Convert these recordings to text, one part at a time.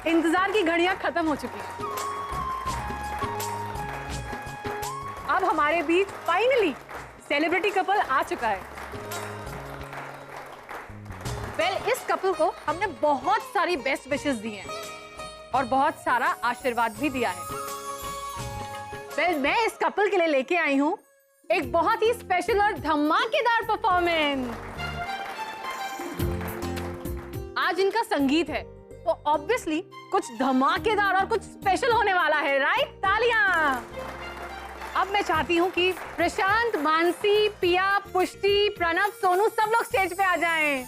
इंतजार की घड़ियां खत्म हो चुकी हैं। अब हमारे बीच फाइनली सेलिब्रिटी कपल आ चुका है। इस कपल को हमने बहुत सारी बेस्ट विशेस दी हैं और बहुत सारा आशीर्वाद भी दिया है। मैं इस कपल के लिए लेके आई हूं एक बहुत ही स्पेशल और धमाकेदार परफॉर्मेंस। आज इनका संगीत है तो ऑब्वियसली कुछ धमाकेदार और कुछ स्पेशल होने वाला है, राइट? तालियां। अब मैं चाहती हूं कि प्रशांत, मानसी, पिया, पुष्टि, प्रणव, सोनू सब लोग स्टेज पे आ जाएं।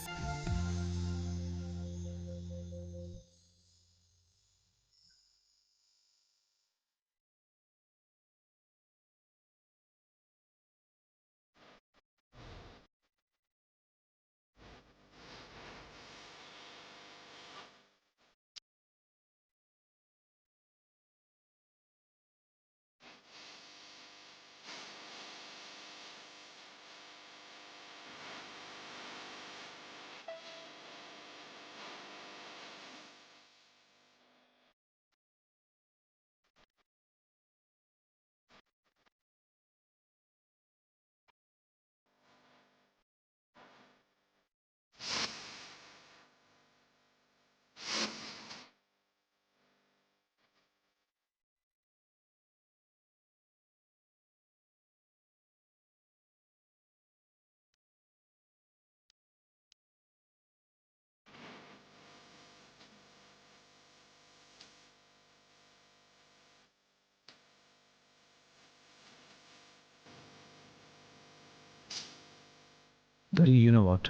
दरी, यू नो व्हाट,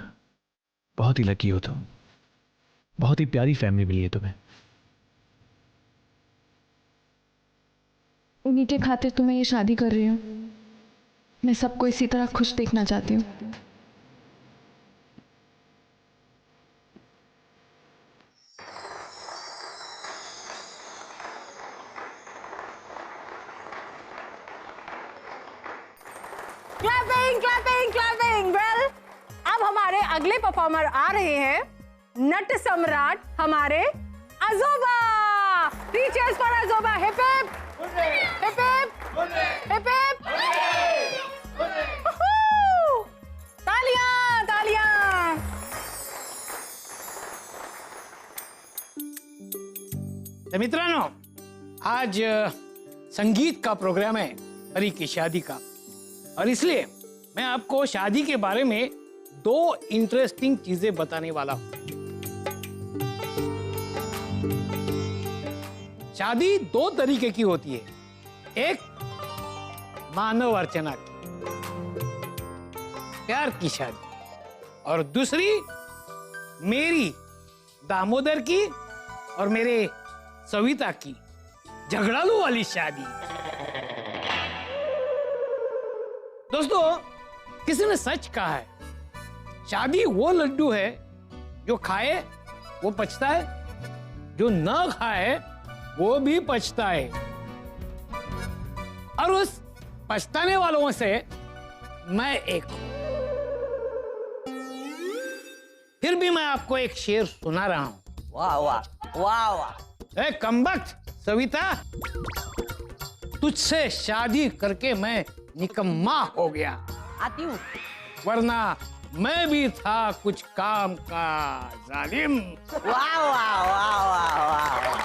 बहुत ही लकी हो तुम। बहुत ही प्यारी फैमिली मिली है तुम्हें। उन्हीं के खातिर तो मैं ये शादी कर रही हूँ। मैं सबको इसी तरह खुश देखना चाहती हूँ। Clapping clapping clapping. वेल, अब हमारे अगले परफॉर्मर आ रहे हैं, नट सम्राट हमारे अजोबा। थ्री चीयर्स फॉर अजोबा। Hip hip hip hip hip hip. तालियां तालियां। तो मित्रांनो, आज संगीत का प्रोग्राम है परी की शादी का, और इसलिए मैं आपको शादी के बारे में दो इंटरेस्टिंग चीजें बताने वाला हूं। शादी दो तरीके की होती है, एक मानव अर्चना की, प्यार की शादी, और दूसरी मेरी दामोदर की और मेरे सविता की झगड़ालू वाली शादी। दोस्तों, किसी ने सच कहा है, शादी वो लड्डू है जो खाए वो पचता है, जो ना खाए वो भी पचता है। और उस पछताने वालों से मैं एक हूं। फिर भी मैं आपको एक शेर सुना रहा हूं। वाह वाह वाह वाह। ए कमबख्त सविता, तुझसे शादी करके मैं निकम्मा हो गया, आती हूँ। वरना मैं भी था कुछ काम का जालिम। वाह वाह वाह वाह वाह।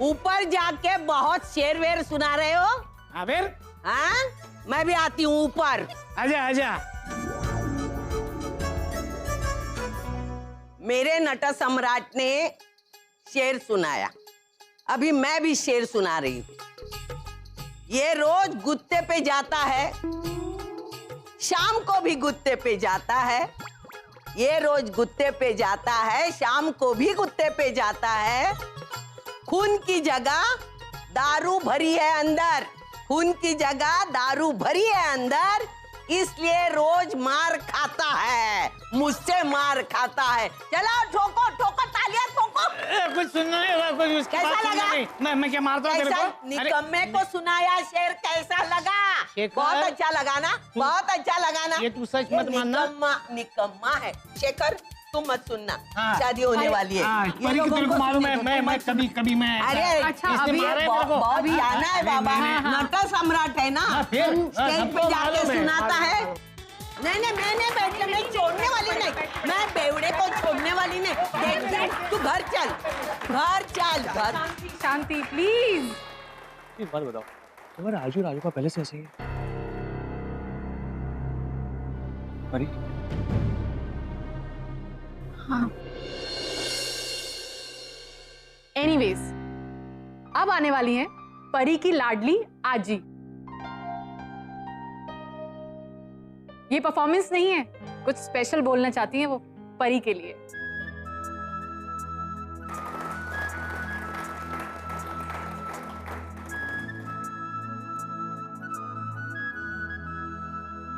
ऊपर जाके बहुत शेर वेर सुना रहे हो। हाँ फिर? हाँ, मैं भी आती हूँ ऊपर। आजा आजा। मेरे नट सम्राट ने शेर सुनाया, अभी मैं भी शेर सुना रही हूँ। ये रोज गुत्ते पे जाता है, शाम को भी गुत्ते पे जाता है। ये रोज गुत्ते पे जाता है, शाम को भी गुत्ते पे जाता है। खून की जगह दारू भरी है अंदर, खून की जगह दारू भरी है अंदर, इसलिए रोज मार खाता है, मुझसे मार खाता है। चलो ठोको ठोको तालियां ठोको। कुछ सुनना नहीं, कुछ उसकी कैसा बात सुनना लगा? नहीं। मैं क्या मारता हूँ तेरे कैसा को? निकम्मे को सुनाया शेर, कैसा लगा? शेखर, बहुत अच्छा लगा ना, बहुत अच्छा लगा ना। ये तू सच मत मानना। निकम्मा निकम्मा है शेखर। तुम मत सुनना। हाँ। शादी होने वाली है। हाँ, ये परी की लोगों तेरे को को मालूम है, सुनने दो, मैं तुम मत कभी मैं अरे अच्छा, इसने अभी मारा है मेरे को। बहुत जाना है बाबा, मैंने- नट सम्राट है ना, हाँ, फिर? हाँ, स्टेज सबको पे जाके मालूम है। सुनाता है। नहीं नहीं, मैं नहीं बैठने, मैं छोड़ने वाली नहीं, मैं बेवड़े को छोड़ने वाली नहीं। देख देख, तू घर चल, घर चल, घर। शांति प्लीज। एक बात बताओ, तुम्हारा राजू राजू का पहले से ऐसे ही है? परी? हाँ। एनीवेज, अब आने वाली हैं परी की लाडली आजी। ये परफॉर्मेंस नहीं है, कुछ स्पेशल बोलना चाहती हैं वो परी के लिए।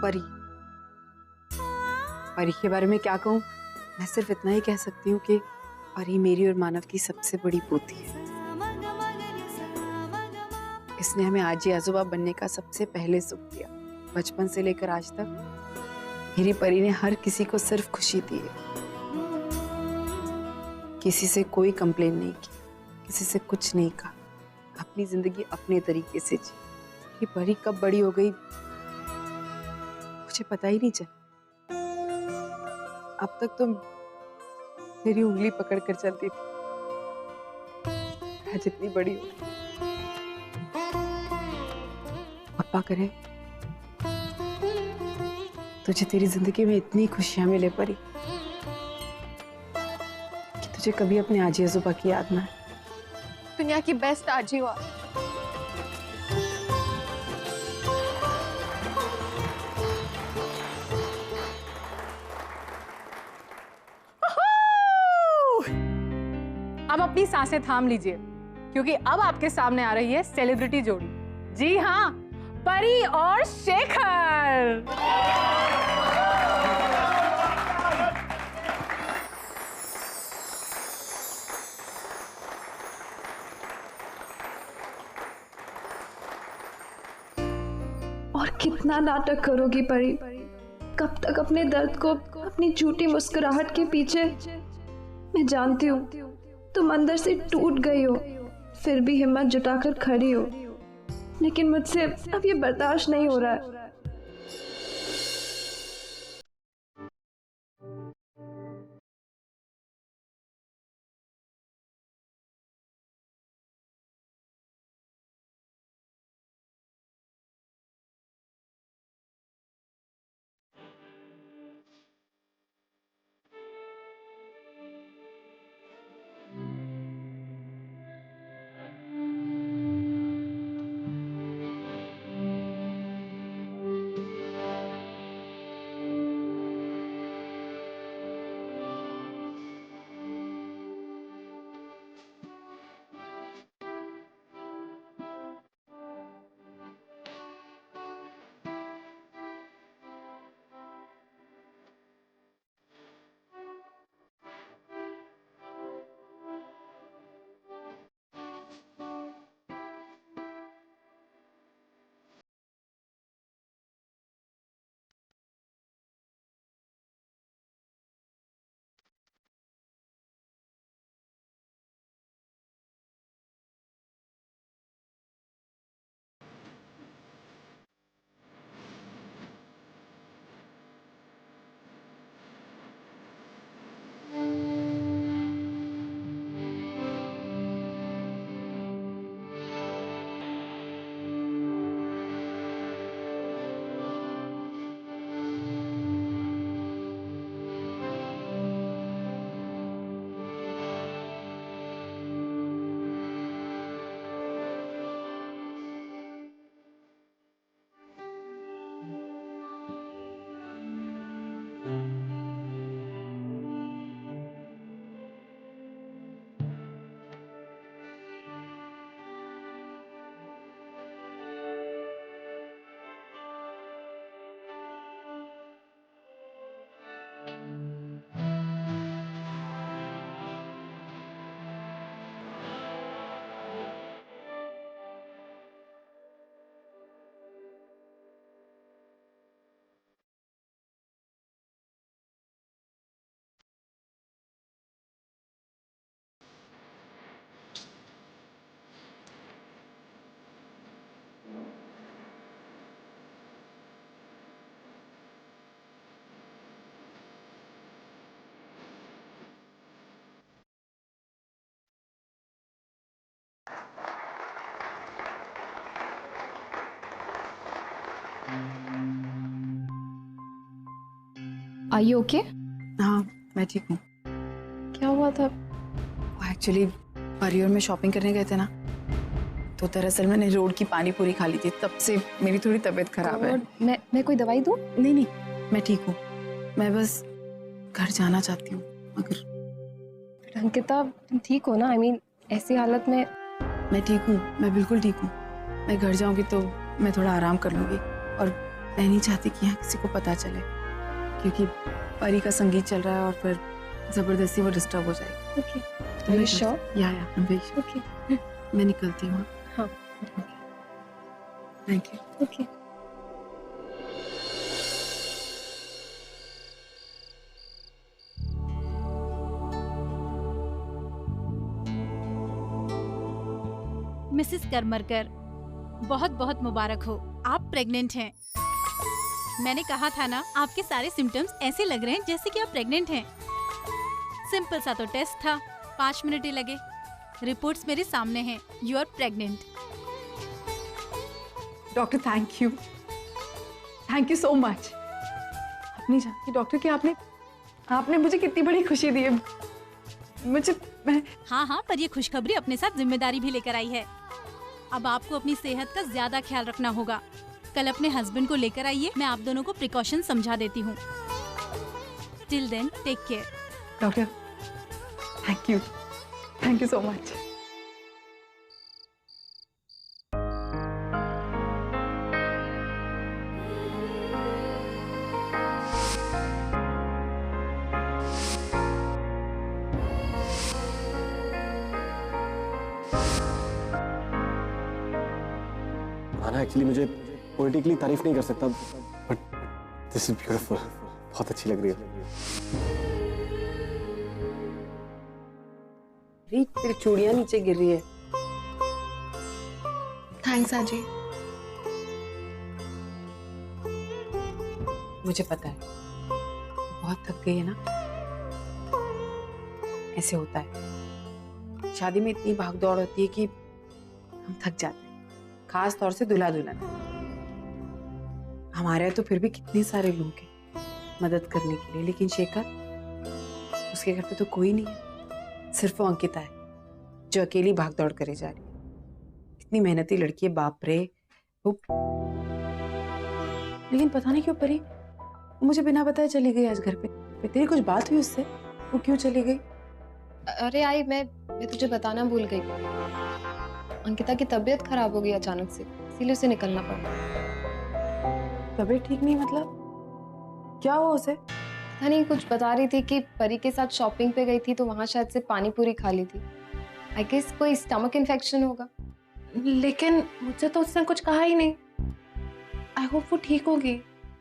परी, परी के बारे में क्या कहूँ? मैं सिर्फ इतना ही कह सकती हूँ कि परी मेरी और मानव की सबसे बड़ी पोती है। इसने हमें आजी आजोबा बनने का सबसे पहले सुख दिया। बचपन से लेकर आज तक मेरी परी ने हर किसी को सिर्फ खुशी दी है। किसी से कोई कंप्लेन नहीं की, किसी से कुछ नहीं कहा, अपनी जिंदगी अपने तरीके से जी। मेरी परी कब बड़ी हो गई मुझे पता ही नहीं चला। अब तक तो मेरी उंगली पकड़ कर चलती थी, आज इतनी बड़ी हो गई। पापा करे तुझे तेरी जिंदगी में इतनी खुशियां मिले परी कि तुझे कभी अपने आजी आजोबा की याद ना आए। दुनिया की बेस्ट आजी हो आप। अब अपनी सांसें थाम लीजिए, क्योंकि अब आपके सामने आ रही है सेलिब्रिटी जोड़ी। जी हाँ, परी और शेखर। और कितना नाटक करोगी परी? कब तक अपने दर्द को अपनी झूठी मुस्कुराहट के पीछे? मैं जानती हूँ तुम अंदर से टूट गई हो, फिर भी हिम्मत जुटाकर खड़ी हो, लेकिन मुझसे अब ये बर्दाश्त नहीं हो रहा है। Are you okay? हाँ मैं ठीक हूँ। क्या हुआ था? एक्चुअली परी और मैं शॉपिंग करने गए थे ना, तो दरअसल मैंने रोड की पानी पूरी खा ली थी, तब से मेरी थोड़ी तबीयत खराब है। मैं कोई दवाई दूँ? नहीं नहीं, मैं ठीक हूँ। मैं बस घर जाना चाहती हूँ। अगर अंकिता तुम ठीक हो ना? आई मीन ऐसी हालत में। मैं ठीक हूँ, मैं बिल्कुल ठीक हूँ। मैं घर जाऊंगी तो मैं थोड़ा आराम कर लूंगी, और मैं नहीं चाहती कि यहाँ किसी को पता चले, क्योंकि परी का संगीत चल रहा है और फिर जबरदस्ती वो डिस्टर्ब हो जाएगी। Okay, are you sure? या I'm very sure। ओके, मैं निकलती हूँ। हाँ thank you. Okay. Mrs Karmarkar, बहुत बहुत मुबारक हो, आप प्रेग्नेंट हैं। मैंने कहा था ना, आपके सारे सिम्टम्स ऐसे लग रहे हैं जैसे कि आप प्रेग्नेंट हैं। सिंपल सा तो टेस्ट था, 5 मिनट ही लगे। रिपोर्ट्स मेरे सामने हैं, you are pregnant. Doctor thank you so much. आप नहीं जानती डॉक्टर कि आपने मुझे कितनी बड़ी खुशी दी है। हाँ, पर ये खुशखबरी अपने साथ जिम्मेदारी भी लेकर आई है। अब आपको अपनी सेहत का ज्यादा ख्याल रखना होगा। कल अपने हस्बैंड को लेकर आइए, मैं आप दोनों को प्रिकॉशन समझा देती हूँ। Till then take care. Doctor thank you so much. आना एक्चुअली मुझे पोलिटिकली तारीफ नहीं कर सकता, बट दिस इज ब्यूटीफुल। बहुत अच्छी लग रही है। तेरी चूड़ियां नीचे गिर रही है। थैंक्स आजी। मुझे पता है बहुत थक गई है ना, ऐसे होता है। शादी में इतनी भागदौड़ होती है कि हम थक जाते हैं, खास तौर से दूल्हा दुल्हन। हमारे यहाँ तो फिर भी कितने सारे लोग हैं मदद करने के लिए, लेकिन शेखर, उसके घर पे तो कोई नहीं है। सिर्फ वो अंकिता है जो अकेली भागदौड़ करे जा रही है। इतनी मेहनती लड़की है, बाप रे। वो लेकिन पता नहीं क्यों परी वो मुझे बिना बताए चली गई आज घर पे। तेरी कुछ बात हुई उससे? वो क्यों चली गई? अरे आई, मैं तुझे बताना भूल गई। अंकिता की तबीयत खराब हो गई अचानक से, इसीलिए उसे निकलना पड़ा। तबीयत ठीक नहीं मतलब? क्या हुआ उसे? पता नहीं, कुछ बता रही थी कि परी के साथ शॉपिंग पे गई थी तो वहां शायद से पानी पूरी खा ली थी। आई गेस कोई स्टमक इन्फेक्शन होगा। लेकिन मुझसे तो उसने कुछ कहा ही नहीं। आई होप वो ठीक होगी।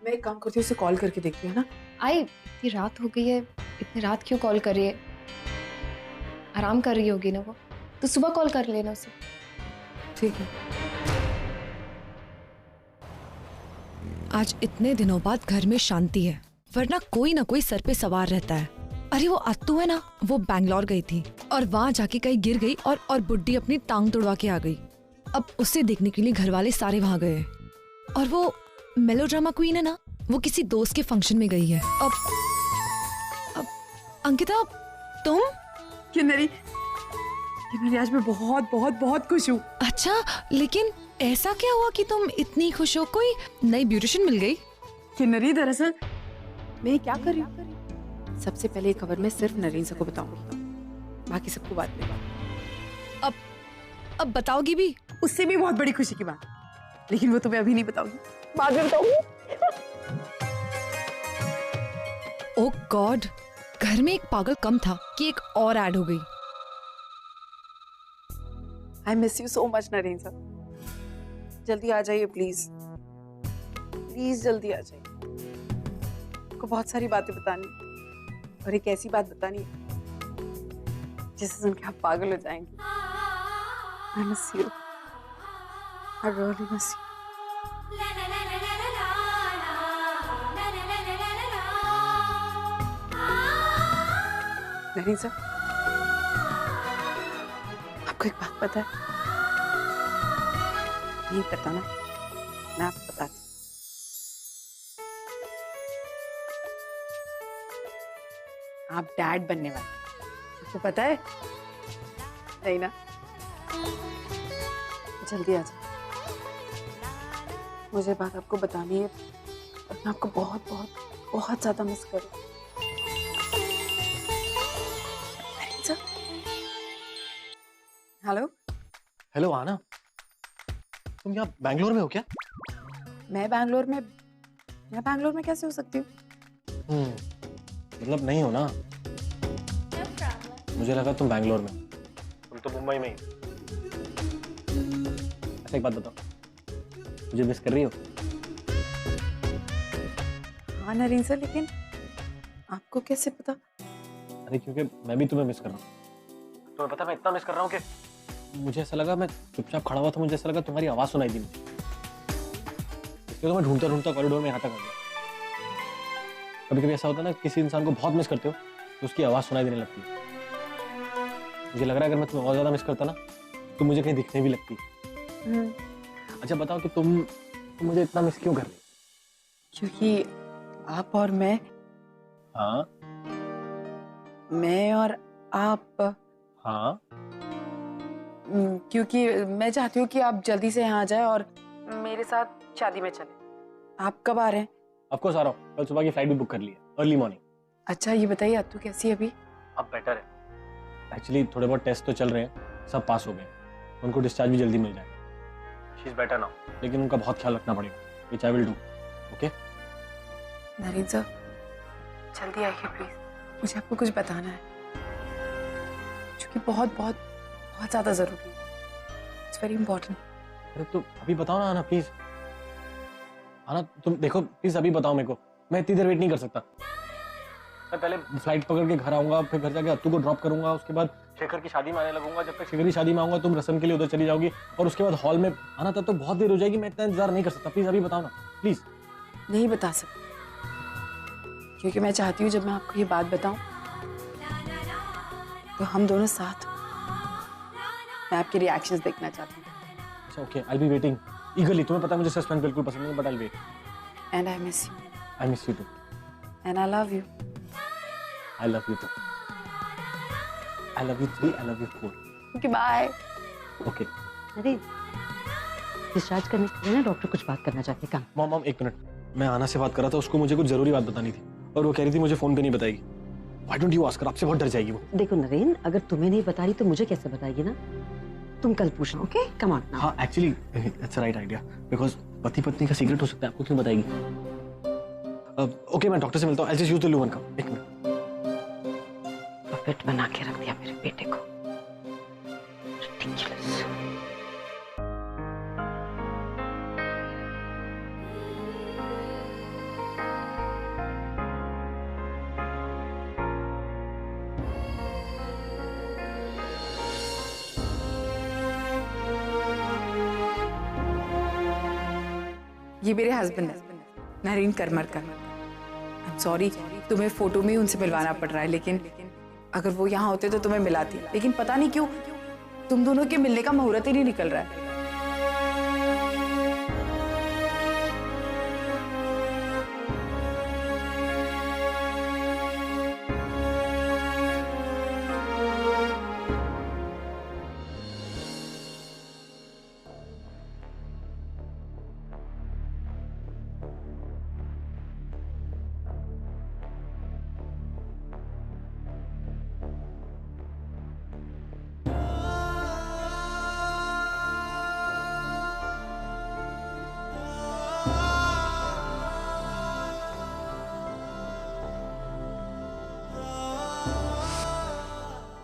मैं एक काम करती हूँ, उसे कॉल करके देखती हूँ ना। आई, इतनी रात हो गई है, इतनी रात क्यों कॉल कर रही है? आराम कर रही होगी ना वो, तो सुबह कॉल कर लेना उसे। ठीक है। आज इतने दिनों बाद घर में शांति है, वरना कोई ना कोई सर पे सवार रहता है। अरे वो अत्तू है ना, वो बैंगलोर गई थी और वहाँ जाके कहीं गिर गई और बुड्ढी अपनी टांग तोड़वा के आ गई। अब उसे देखने के लिए घर वाले सारे वहाँ गए। और वो मेलोड्रामा क्वीन है ना, वो किसी दोस्त के फंक्शन में गई है। अब अंकिता, तुम? किन्नरी, आज मैं बहुत बहुत बहुत खुश हूँ। अच्छा, लेकिन ऐसा क्या हुआ कि तुम इतनी खुश हो? कोई नई ब्यूटिशियन मिल गई? किन्नरी, दरअसल मैं क्या कर रही हूँ, सबसे पहले ये खबर मैं सिर्फ नरीन को बताऊंगी, बाकी सबको बाद में। अब बताओगी भी? उससे भी बहुत बड़ी खुशी की बात, लेकिन वो तुम्हें अभी नहीं बताऊंगी, बाद में बताऊंगी। ओह गॉड, घर में एक पागल कम था कि एक और ऐड हो गई। आई miss you so much Narine sir. जल्दी आ जाइए प्लीज, प्लीज जल्दी आ जाइए। आपको बहुत सारी बातें बतानी, और एक ऐसी बात बतानी जिसे सुन के आप पागल हो जाएंगे। I miss you. I really miss you. Narine sir, आपको एक बात पता है? नहीं पता ना, मैं आपको बताती। आप डैड बनने वाले, आपको पता है? नहीं ना? जल्दी आ जाओ, मुझे बात आपको बतानी है और मैं आपको बहुत बहुत बहुत ज्यादा मिस करूँ। हेलो हेलो आना, तुम यहाँ बैंगलोर में हो क्या? मैं बैंगलोर में कैसे हो सकती हूँ? मतलब नहीं हो ना, मुझे लगा तुम बैंगलोर में, तुम तो मुंबई में ही। अच्छा एक बात बताओ, मुझे मिस कर रही हो? हाँ नरेंद्र सर, लेकिन आपको कैसे पता? अरे क्योंकि मैं भी तुम्हें मिस कर रहा हूँ। तुम्हें पता मैं इतना मिस कर रहा हूँ कि मुझे ऐसा लगा, मैं चुपचाप खड़ा हुआ था, मुझे ऐसा लगा तुम्हारी आवाज सुनाई दी मुझे, इसलिए तो मैं ढूंढता ढूंढता कॉरिडोर में यहाँ तक आ गया। कभी कभी ऐसा होता है ना, किसी इंसान को बहुत मिस करते हो तो उसकी आवाज सुनाई देने लगती है। मुझे लग रहा है अगर मैं तुम्हें और ज्यादा मिस करता ना तो मुझे कहीं दिखने भी लगती। अच्छा बताओ कि तुम मुझे इतना मिस क्यों कर रही? क्योंकि आप और मैं, हाँ मैं और आप, हाँ क्योंकि मैं चाहती हूँ कि आप जल्दी से यहाँ आ जाए और मेरे साथ शादी में चले। आप कब आ रहे हैं? ऑफ कोर्स आ रहा हूँ, कल सुबह की फ्लाइट भी बुक कर ली है, अर्ली मॉर्निंग। अच्छा ये बताइए अत्तू कैसी है अभी? अब बेटर है एक्चुअली, थोड़े बहुत टेस्ट तो चल रहे हैं, सब पास हो गए, उनको डिस्चार्ज भी जल्दी मिल जाएगा। शी इज बेटर नाउ, लेकिन उनका बहुत ख्याल रखना पड़ेगा, which I will do. Okay Narendra sir जल्दी आइए प्लीज, मुझे आपको कुछ बताना है जो कि बहुत बहुत बहुत ज्यादा जरूरी है। It's very important. अरे तो अभी बताओ ना आना प्लीज। आना तुम देखो प्लीज, अभी बताओ मेरे को, मैं इतनी देर वेट नहीं कर सकता। मैं पहले फ्लाइट पकड़ के घर आऊंगा, फिर घर जाके अत्तू को ड्रॉप करूंगा, उसके बाद शेखर की शादी में आने लगूंगा। जब तक शेखर की शादी में आऊंगा तुम रस्म के लिए उधर चली जाओगी और उसके बाद हॉल में आना, तब तो बहुत देर हो जाएगी, मैं इतना इंतजार नहीं कर सकता। प्लीज अभी बताओ ना प्लीज। नहीं बता सकती क्योंकि मैं चाहती हूँ जब मैं आपको ये बात बताऊं तो हम दोनों साथ, मैं आपके रिएक्शंस देखना चाहती हूँ। अच्छा okay, I be waiting eagerly. तुम्हें पता है मुझे सस्पेंस बिल्कुल पसंद नहीं, but I wait. And I miss you. I miss you too. And I love you. I love you too. I love you 3, I love you 4। Okay bye. Okay अरे discharge करने के लिए ना डॉक्टर कुछ बात करना चाहते हैं। काम मॉम एक मिनट, मैं आना से बात कर रहा था, उसको मुझे कुछ जरूरी बात बतानी थी और वो कह रही थी मुझे फोन पे नहीं बताएगी। Why don't you ask her? आपसे बहुत डर जाएगी वो। देखो नरेंद्र, अगर तुम्हें नहीं बता रही तो मुझे कैसे बताएगी ना? तुम कल पूछना, ओके? Come on. हाँ actually it's a right idea, because पति पत्नी का सीक्रेट हो सकता है, आपको क्यों बताएगी? ओके मैं डॉक्टर से मिलता हूँ। आई जस्ट यूज द लूवन कप। एक मिनट। पपेट बना के रख दिया मेरे बेटे को। Ridiculous. ये मेरे हस्बैंड है Narendra Karmarkar. I am sorry तुम्हें फोटो में ही उनसे मिलवाना पड़ रहा है, लेकिन अगर वो यहाँ होते तो तुम्हें मिलाती, लेकिन पता नहीं क्यों तुम दोनों के मिलने का मुहूर्त ही नहीं निकल रहा है।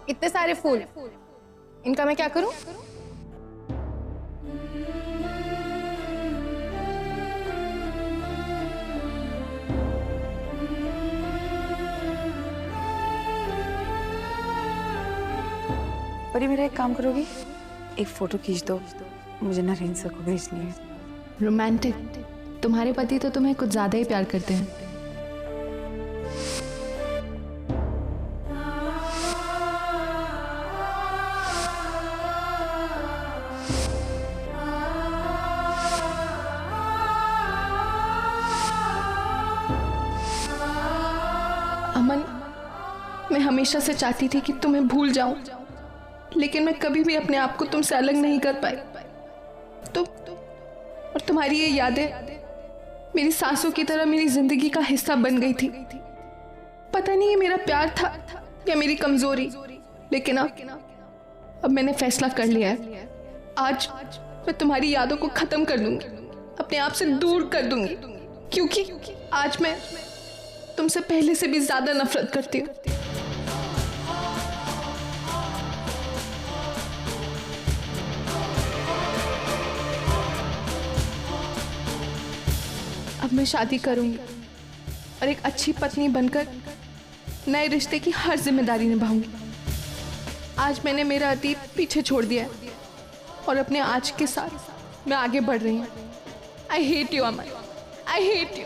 इतने सारे फूल, इनका मैं क्या करूं? परी मेरा एक काम करोगी, एक फोटो खींच दो, मुझे नरेंद्र सर को भेजनी है। रोमांटिक, तुम्हारे पति तो तुम्हें कुछ ज्यादा ही प्यार करते हैं। अमन, हमेशा से चाहती थी कि तुम्हें भूल जाऊं, लेकिन मैं कभी भी अपने आप को तुमसे अलग नहीं कर पाई। और तुम्हारी ये यादें मेरी सांसों की तरह मेरी जिंदगी का हिस्सा बन गई थी। पता नहीं ये मेरा प्यार था या मेरी कमजोरी, लेकिन अब मैंने फैसला कर लिया है। आज मैं तुम्हारी यादों को खत्म कर दूंगी, अपने आप से दूर कर दूंगी, क्योंकि आज मैं तुमसे पहले से भी ज्यादा नफरत करती हूँ। अब मैं शादी करूंगी और एक अच्छी पत्नी बनकर नए रिश्ते की हर जिम्मेदारी निभाऊंगी। आज मैंने मेरा अतीत पीछे छोड़ दिया है और अपने आज के साथ मैं आगे बढ़ रही हूँ। I hate you Aman, I hate you.